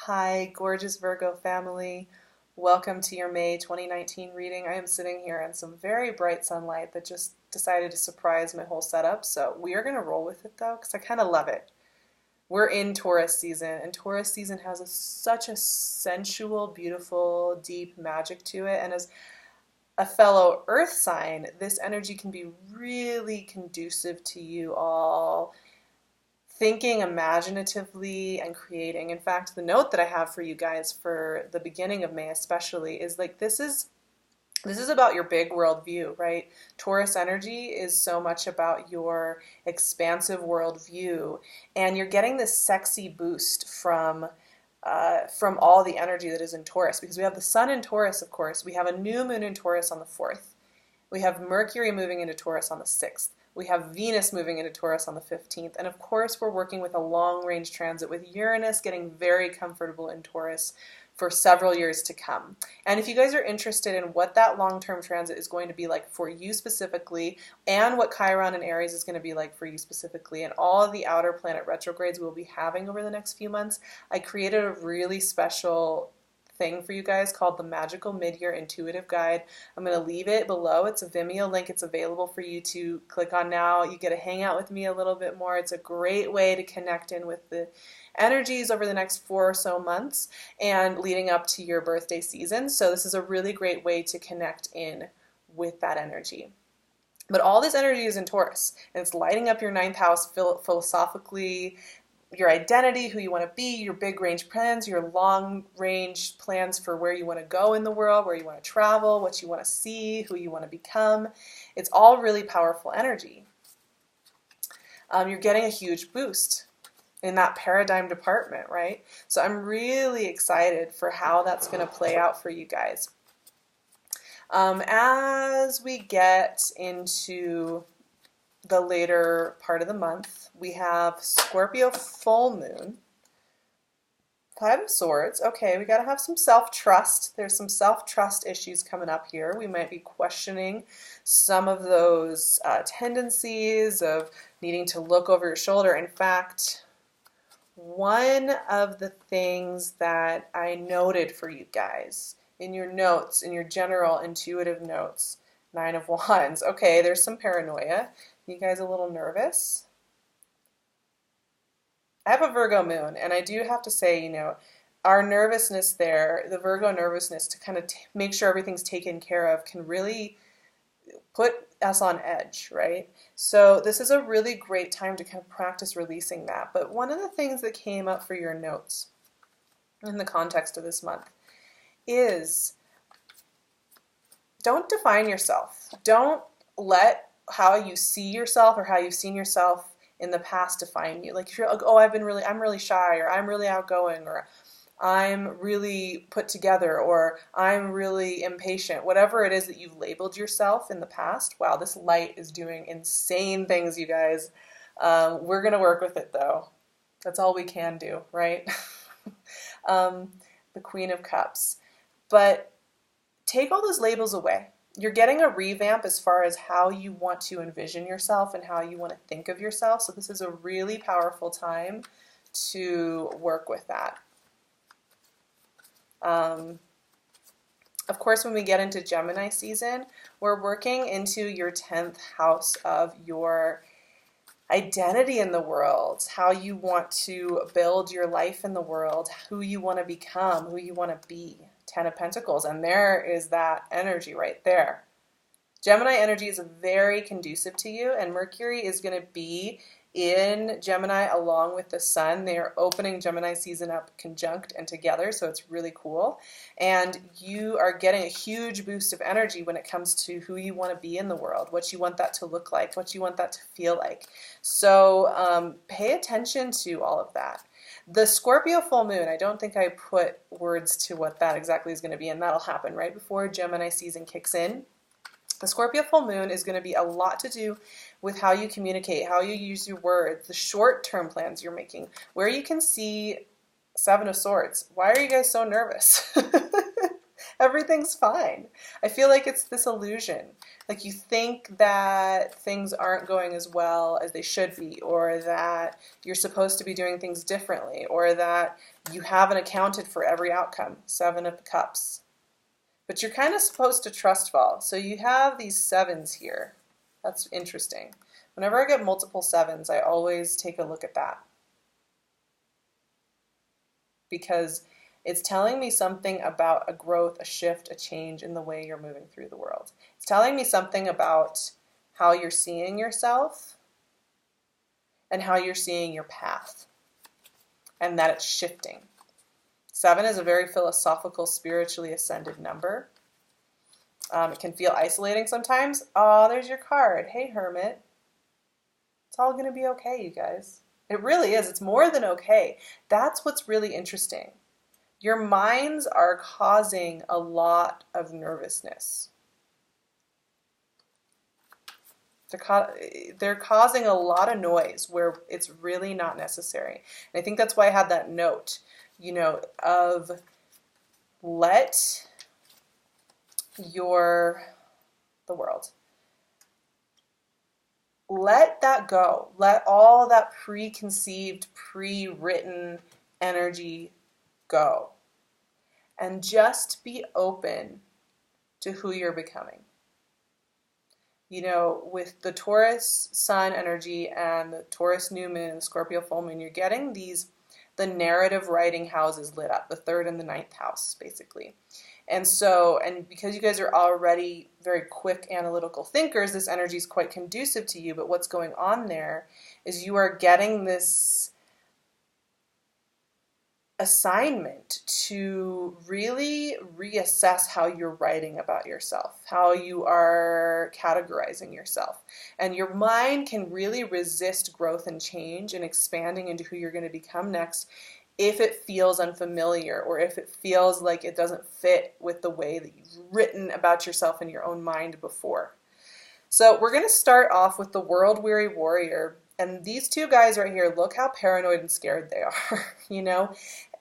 Hi, gorgeous Virgo family. Welcome to your May 2019 reading. I am sitting here in some very bright sunlight that just decided to surprise my whole setup. So we are going to roll with it though, because I kind of love it. We're in Taurus season, and Taurus season has such a sensual, beautiful, deep magic to it. And as a fellow earth sign, this energy can be really conducive to you all thinking imaginatively and creating. In fact, the note that I have for you guys for the beginning of May especially is like this is about your big world view, right? Taurus energy is so much about your expansive world view, and you're getting this sexy boost from all the energy that is in Taurus, because we have the sun in Taurus, of course. We have a new moon in Taurus on the 4th. We have Mercury moving into Taurus on the 6th. We have Venus moving into Taurus on the 15th. And of course, we're working with a long-range transit with Uranus getting very comfortable in Taurus for several years to come. And if you guys are interested in what that long-term transit is going to be like for you specifically, and what Chiron and Aries is going to be like for you specifically, and all of the outer planet retrogrades we'll be having over the next few months, I created a really special thing for you guys called the Magical Mid-Year Intuitive Guide. I'm going to leave it below. It's a Vimeo link. It's available for you to click on now. You get to hang out with me a little bit more. It's a great way to connect in with the energies over the next 4 or so months and leading up to your birthday season. So this is a really great way to connect in with that energy. But all this energy is in Taurus, and it's lighting up your 9th house philosophically, your identity, who you want to be, your big range plans, your long range plans for where you want to go in the world, where you want to travel, what you want to see, who you want to become. It's all really powerful energy. You're getting a huge boost in that paradigm department, right? So I'm really excited for how that's going to play out for you guys. As we get into the later part of the month, we have Scorpio full moon, 5 of Swords. Okay, we got to have some self-trust. There's some self-trust issues coming up here. We might be questioning some of those tendencies of needing to look over your shoulder. In fact, one of the things that I noted for you guys in your notes, in your general intuitive notes, 9 of Wands. Okay, there's some paranoia. You guys a little nervous? I have a Virgo moon, and I do have to say, you know, our nervousness there, the Virgo nervousness to kind of make sure everything's taken care of, can really put us on edge, right? So this is a really great time to kind of practice releasing that. But one of the things that came up for your notes in the context of this month is don't define yourself. Don't let how you see yourself or how you've seen yourself in the past define you. Like if you're like, oh, I'm really shy, or I'm really outgoing, or I'm really put together, or I'm really impatient, whatever it is that you've labeled yourself in the past. Wow, this light is doing insane things, you guys. We're going to work with it though. That's all we can do, right? The Queen of Cups. But take all those labels away. You're getting a revamp as far as how you want to envision yourself and how you want to think of yourself. So this is a really powerful time to work with that. Of course, when we get into Gemini season, we're working into your 10th house of your identity in the world, how you want to build your life in the world, who you want to become, who you want to be. 10 of Pentacles, and there is that energy right there. Gemini energy is very conducive to you, and Mercury is going to be in Gemini along with the Sun. They are opening Gemini season up conjunct and together, so it's really cool. And you are getting a huge boost of energy when it comes to who you want to be in the world, what you want that to look like, what you want that to feel like. So pay attention to all of that. The Scorpio full moon, I don't think I put words to what that exactly is going to be, and that'll happen right before Gemini season kicks in. The Scorpio full moon is going to be a lot to do with how you communicate, how you use your words, the short-term plans you're making, where you can see 7 of Swords. Why are you guys so nervous? Everything's fine. I feel like it's this illusion. Like you think that things aren't going as well as they should be, or that you're supposed to be doing things differently, or that you haven't accounted for every outcome. 7 of Cups. But you're kind of supposed to trust fall. So you have these 7s here. That's interesting. Whenever I get multiple 7s, I always take a look at that. Because it's telling me something about a growth, a shift, a change in the way you're moving through the world. It's telling me something about how you're seeing yourself and how you're seeing your path, and that it's shifting. 7 is a very philosophical, spiritually ascended number. It can feel isolating sometimes. Oh, there's your card. Hey, Hermit. It's all going to be okay, you guys. It really is. It's more than okay. That's what's really interesting. Your minds are causing a lot of nervousness. They're causing a lot of noise where it's really not necessary. And I think that's why I had that note, of let the world. Let that go. Let all that preconceived, pre-written energy go. And just be open to who you're becoming. With the Taurus Sun energy and the Taurus New Moon and the Scorpio Full Moon, you're getting the narrative writing houses lit up, the 3rd and the 9th house, basically. And because you guys are already very quick analytical thinkers, this energy is quite conducive to you. But what's going on there is you are getting this assignment to really reassess how you're writing about yourself, how you are categorizing yourself. And your mind can really resist growth and change and expanding into who you're going to become next if it feels unfamiliar, or if it feels like it doesn't fit with the way that you've written about yourself in your own mind before. So we're going to start off with the World-Weary Warrior. And these 2 guys right here, look how paranoid and scared they are,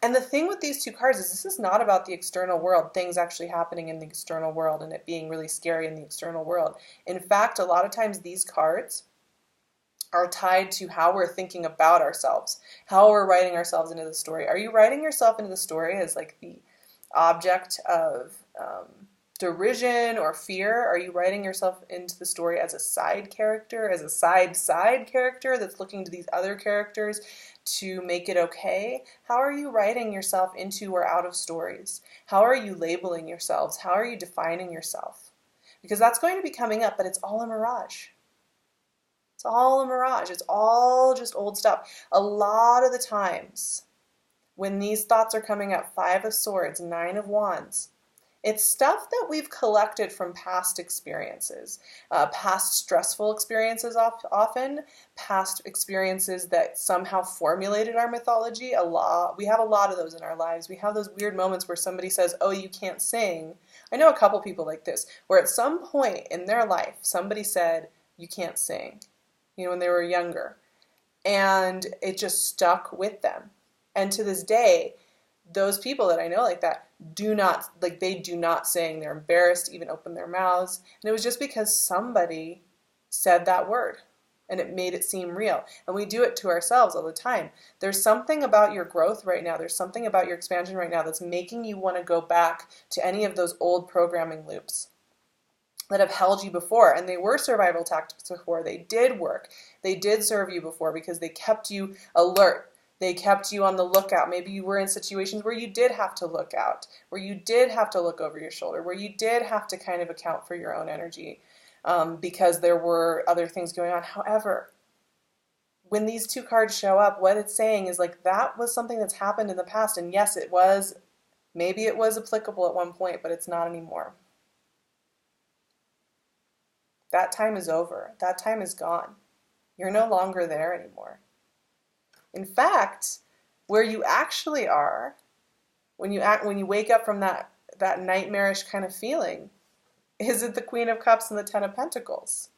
And the thing with these 2 cards is this is not about the external world, things actually happening in the external world and it being really scary in the external world. In fact, a lot of times these cards are tied to how we're thinking about ourselves, how we're writing ourselves into the story. Are you writing yourself into the story as like the object of derision or fear? Are you writing yourself into the story as a side character, as a side character that's looking to these other characters to make it okay? How are you writing yourself into or out of stories? How are you labeling yourselves? How are you defining yourself? Because that's going to be coming up, but it's all a mirage. It's all a mirage. It's all just old stuff. A lot of the times when these thoughts are coming up, 5 of Swords, 9 of Wands, it's stuff that we've collected from past experiences, past stressful experiences often, past experiences that somehow formulated our mythology. We have a lot of those in our lives. We have those weird moments where somebody says, oh, you can't sing. I know a couple people like this, where at some point in their life, somebody said, you can't sing, when they were younger. And it just stuck with them. And to this day, those people that I know like that do not sing. They're embarrassed to even open their mouths. And it was just because somebody said that word and it made it seem real. And we do it to ourselves all the time. There's something about your growth right now. There's something about your expansion right now that's making you want to go back to any of those old programming loops that have held you before. And they were survival tactics before. They did work. They did serve you before because they kept you alert. They kept you on the lookout. Maybe you were in situations where you did have to look out, where you did have to look over your shoulder, where you did have to kind of account for your own energy because there were other things going on. However, when these 2 cards show up, what it's saying is like that was something that's happened in the past. And yes, maybe it was applicable at one point, but it's not anymore. That time is over. That time is gone. You're no longer there anymore. In fact, where you actually are, when you wake up from that nightmarish kind of feeling, is it the Queen of Cups and the 10 of Pentacles?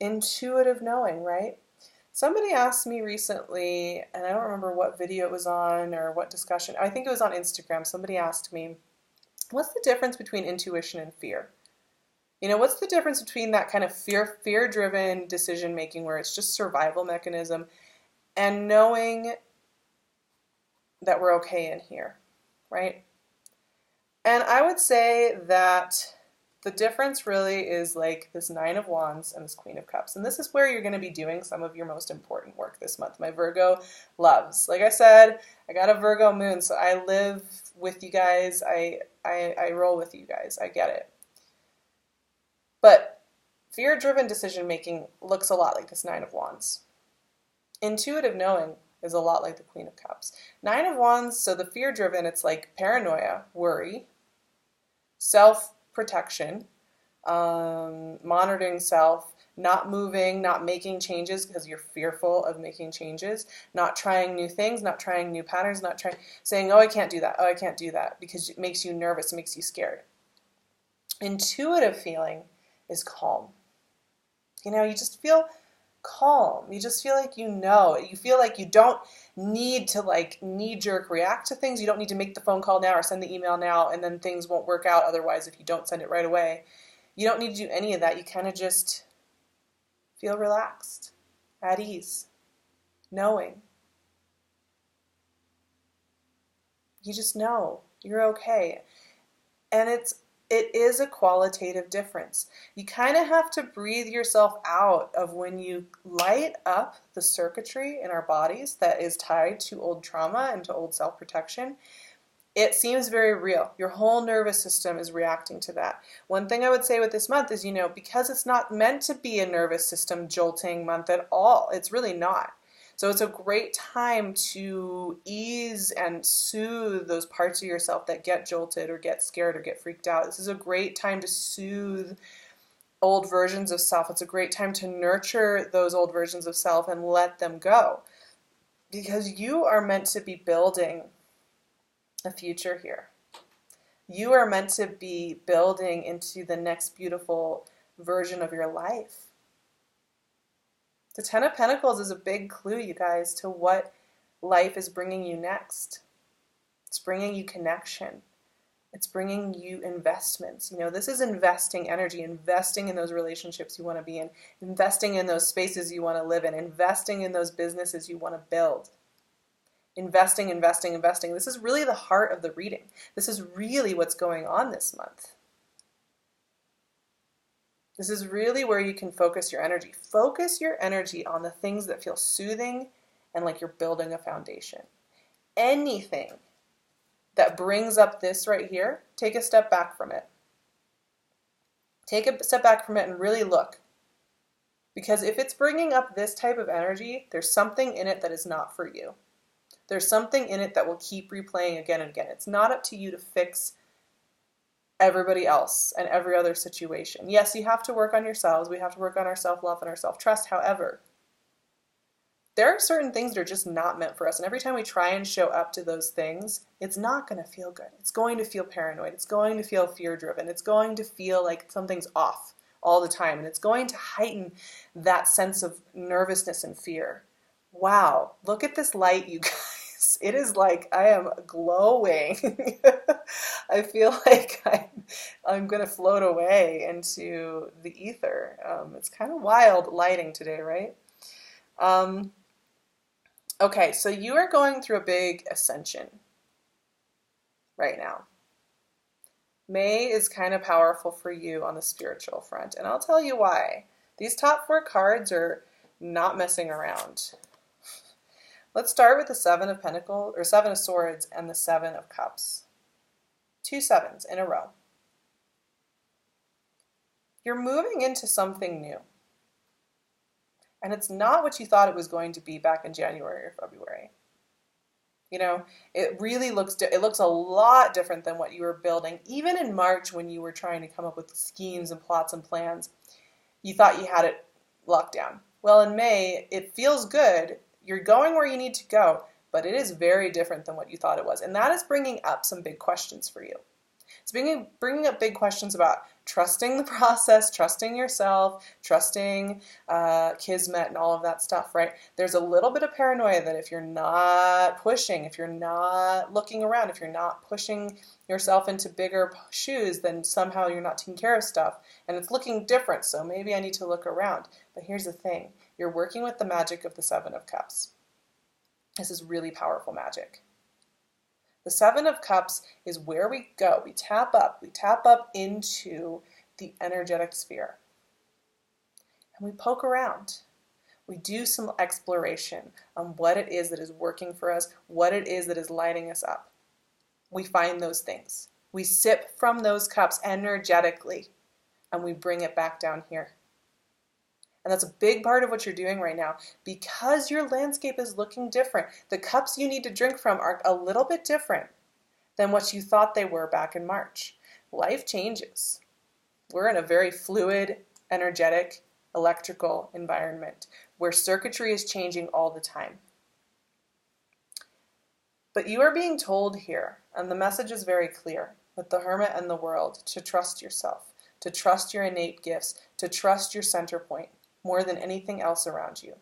Intuitive knowing, right? Somebody asked me recently, and I don't remember what video it was on or what discussion. I think it was on Instagram. Somebody asked me, what's the difference between intuition and fear? What's the difference between that kind of fear-driven decision making where it's just survival mechanism and knowing that we're okay in here, right? And I would say that the difference really is like this Nine of Wands and this Queen of Cups. And this is where you're going to be doing some of your most important work this month. My Virgo loves. Like I said, I got a Virgo moon, so I live with you guys. I roll with you guys. I get it. But fear-driven decision-making looks a lot like this Nine of Wands. Intuitive knowing is a lot like the Queen of Cups. Nine of Wands, so the fear-driven, it's like paranoia, worry, self-protection, monitoring self, not moving, not making changes because you're fearful of making changes, not trying new things, not trying new patterns, not trying, saying, oh, I can't do that, oh, I can't do that, because it makes you nervous, it makes you scared. Intuitive feeling is calm. You just feel calm. You just feel like you feel like you don't need to like knee-jerk react to things. You don't need to make the phone call now or send the email now and then things won't work out otherwise if you don't send it right away. You don't need to do any of that. You kind of just feel relaxed, at ease, knowing. You just know you're okay. And it is a qualitative difference. You kind of have to breathe yourself out of when you light up the circuitry in our bodies that is tied to old trauma and to old self-protection. It seems very real. Your whole nervous system is reacting to that. One thing I would say with this month is, because it's not meant to be a nervous system jolting month at all. It's really not. So it's a great time to ease and soothe those parts of yourself that get jolted or get scared or get freaked out. This is a great time to soothe old versions of self. It's a great time to nurture those old versions of self and let them go. Because you are meant to be building a future here. You are meant to be building into the next beautiful version of your life. The Ten of Pentacles is a big clue, you guys, to what life is bringing you next. It's bringing you connection. It's bringing you investments. This is investing energy, investing in those relationships you want to be in, investing in those spaces you want to live in, investing in those businesses you want to build. Investing. This is really the heart of the reading. This is really what's going on this month. This is really where you can focus your energy. Focus your energy on the things that feel soothing and like you're building a foundation. Anything that brings up this right here, take a step back from it. Take a step back from it and really look. Because if it's bringing up this type of energy, there's something in it that is not for you. There's something in it that will keep replaying again and again. It's not up to you to fix everybody else and every other situation. Yes, you have to work on yourselves. We have to work on our self-love and our self-trust. However, there are certain things that are just not meant for us. And every time we try and show up to those things, it's not going to feel good. It's going to feel paranoid. It's going to feel fear-driven. It's going to feel like something's off all the time. And it's going to heighten that sense of nervousness and fear. Wow, look at this light, you guys. It is like I am glowing. I feel like I'm going to float away into the ether. It's kind of wild lighting today, right? Okay, so you are going through a big ascension right now. May is kind of powerful for you on the spiritual front, and I'll tell you why. These top 4 cards are not messing around. Let's start with the Seven of Pentacles, or Seven of Swords, and the Seven of Cups. 2 sevens in a row. You're moving into something new. And it's not what you thought it was going to be back in January or February. It really looks a lot different than what you were building. Even in March, when you were trying to come up with schemes and plots and plans, you thought you had it locked down. Well, in May, it feels good. You're going where you need to go, but it is very different than what you thought it was. And that is bringing up some big questions for you. It's bringing up big questions about trusting the process, trusting yourself, trusting kismet and all of that stuff, right? There's a little bit of paranoia that if you're not pushing, if you're not looking around, if you're not pushing yourself into bigger shoes, then somehow you're not taking care of stuff and it's looking different, so maybe I need to look around. But here's the thing, you're working with the magic of the Seven of Cups. This is really powerful magic. The Seven of Cups is where we go. We tap up into the energetic sphere. And we poke around. We do some exploration on what it is that is working for us, what it is that is lighting us up. We find those things. We sip from those cups energetically, and we bring it back down here. And that's a big part of what you're doing right now. Because your landscape is looking different, the cups you need to drink from are a little bit different than what you thought they were back in March. Life changes. We're in a very fluid, energetic, electrical environment where circuitry is changing all the time. But you are being told here, and the message is very clear, with the Hermit and the World, to trust yourself, to trust your innate gifts, to trust your center point more than anything else around you.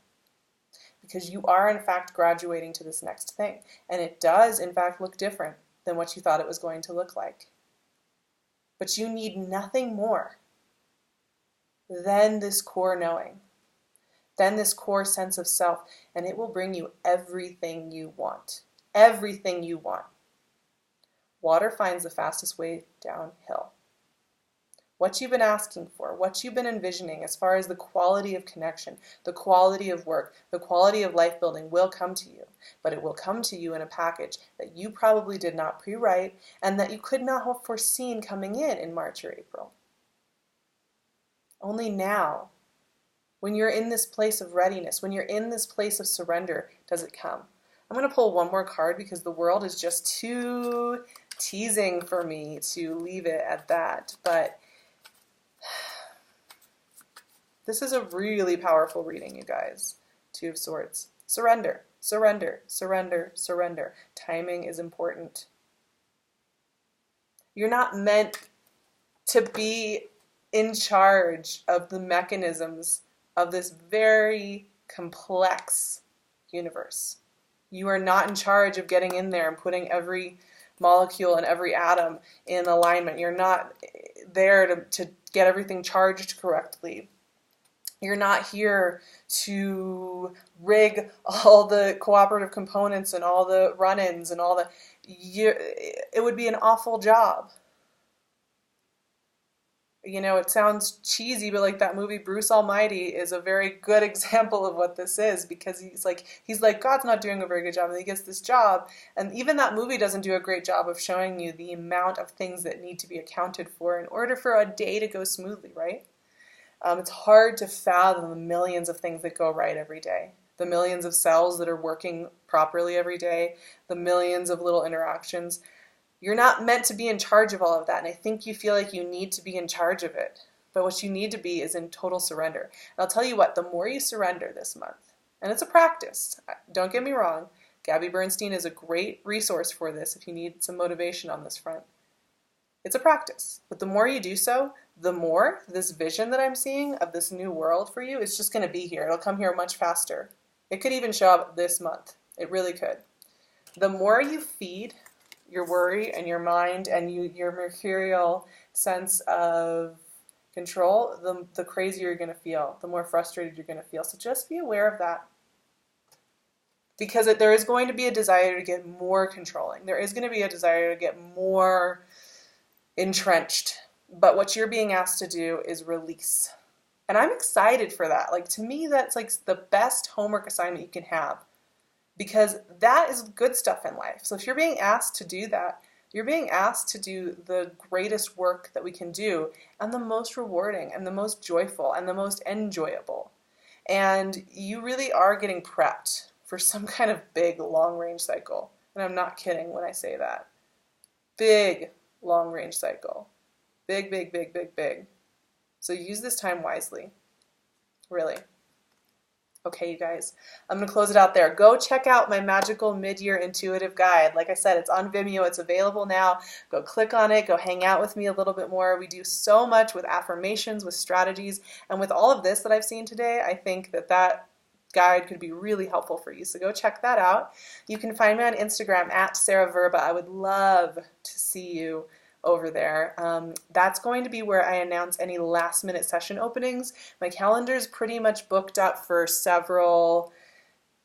Because you are, in fact, graduating to this next thing. And it does, in fact, look different than what you thought it was going to look like. But you need nothing more than this core knowing, than this core sense of self, and it will bring you everything you want. Everything you want. Water finds the fastest way downhill. What you've been asking for, what you've been envisioning as far as the quality of connection, the quality of work, the quality of life building will come to you. But it will come to you in a package that you probably did not pre-write and that you could not have foreseen coming in March or April. Only now, when you're in this place of readiness, when you're in this place of surrender, does it come. I'm going to pull one more card because the world is just too teasing for me to leave it at that. But this is a really powerful reading, you guys. Two of Swords. Surrender, surrender, surrender, surrender. Timing is important. You're not meant to be in charge of the mechanisms of this very complex universe. You are not in charge of getting in there and putting every molecule and every atom in alignment. You're not there to get everything charged correctly. You're not here to rig all the cooperative components and all the run-ins and all the... It would be an awful job. You know, it sounds cheesy, but like that movie Bruce Almighty is a very good example of what this is, because he's like, God's not doing a very good job, and he gets this job, and even that movie doesn't do a great job of showing you the amount of things that need to be accounted for in order for a day to go smoothly, right? It's hard to fathom the millions of things that go right every day, the millions of cells that are working properly every day, the millions of little interactions. You're not meant to be in charge of all of that, and I think you feel like you need to be in charge of it. But what you need to be is in total surrender. And I'll tell you what, the more you surrender this month, and it's a practice, don't get me wrong, Gabby Bernstein is a great resource for this if you need some motivation on this front. It's a practice, but the more you do so, the more this vision that I'm seeing of this new world for you is just going to be here. It'll come here much faster. It could even show up this month. It really could. The more you feed your worry and your mind and your mercurial sense of control, the crazier you're going to feel, the more frustrated you're going to feel. So just be aware of that. Because there is going to be a desire to get more controlling. There is going to be a desire to get more entrenched. But what you're being asked to do is release. And I'm excited for that. Like, to me, that's like the best homework assignment you can have. Because that is good stuff in life. So if you're being asked to do that, you're being asked to do the greatest work that we can do, and the most rewarding, and the most joyful, and the most enjoyable. And you really are getting prepped for some kind of big long-range cycle. And I'm not kidding when I say that. Big long-range cycle. Big, big, big, big, big. So use this time wisely. Really. Okay, you guys, I'm going to close it out there. Go check out my magical mid-year intuitive guide. Like I said, it's on Vimeo. It's available now. Go click on it. Go hang out with me a little bit more. We do so much with affirmations, with strategies, and with all of this that I've seen today, I think that guide could be really helpful for you. So go check that out. You can find me on Instagram at SarahVerba. I would love to see you over there. That's going to be where I announce any last minute session openings. My calendar is pretty much booked up for several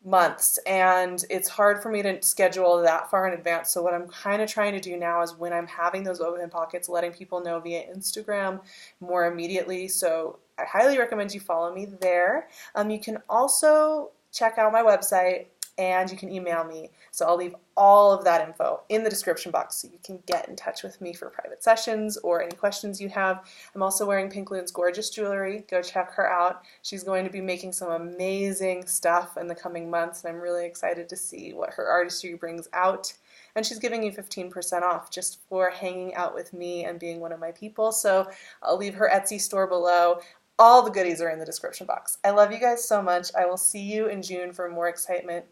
months, and it's hard for me to schedule that far in advance. So what I'm kind of trying to do now is when I'm having those open pockets, letting people know via Instagram more immediately. So I highly recommend you follow me there. You can also check out my website, and you can email me. So I'll leave all of that info in the description box so you can get in touch with me for private sessions or any questions you have. I'm also wearing PinkLune's gorgeous jewelry. Go check her out. She's going to be making some amazing stuff in the coming months, and I'm really excited to see what her artistry brings out. And she's giving you 15% off just for hanging out with me and being one of my people. So I'll leave her Etsy store below. All the goodies are in the description box. I love you guys so much. I will see you in June for more excitement.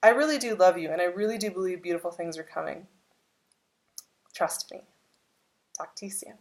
I really do love you, and I really do believe beautiful things are coming. Trust me. Talk to you soon.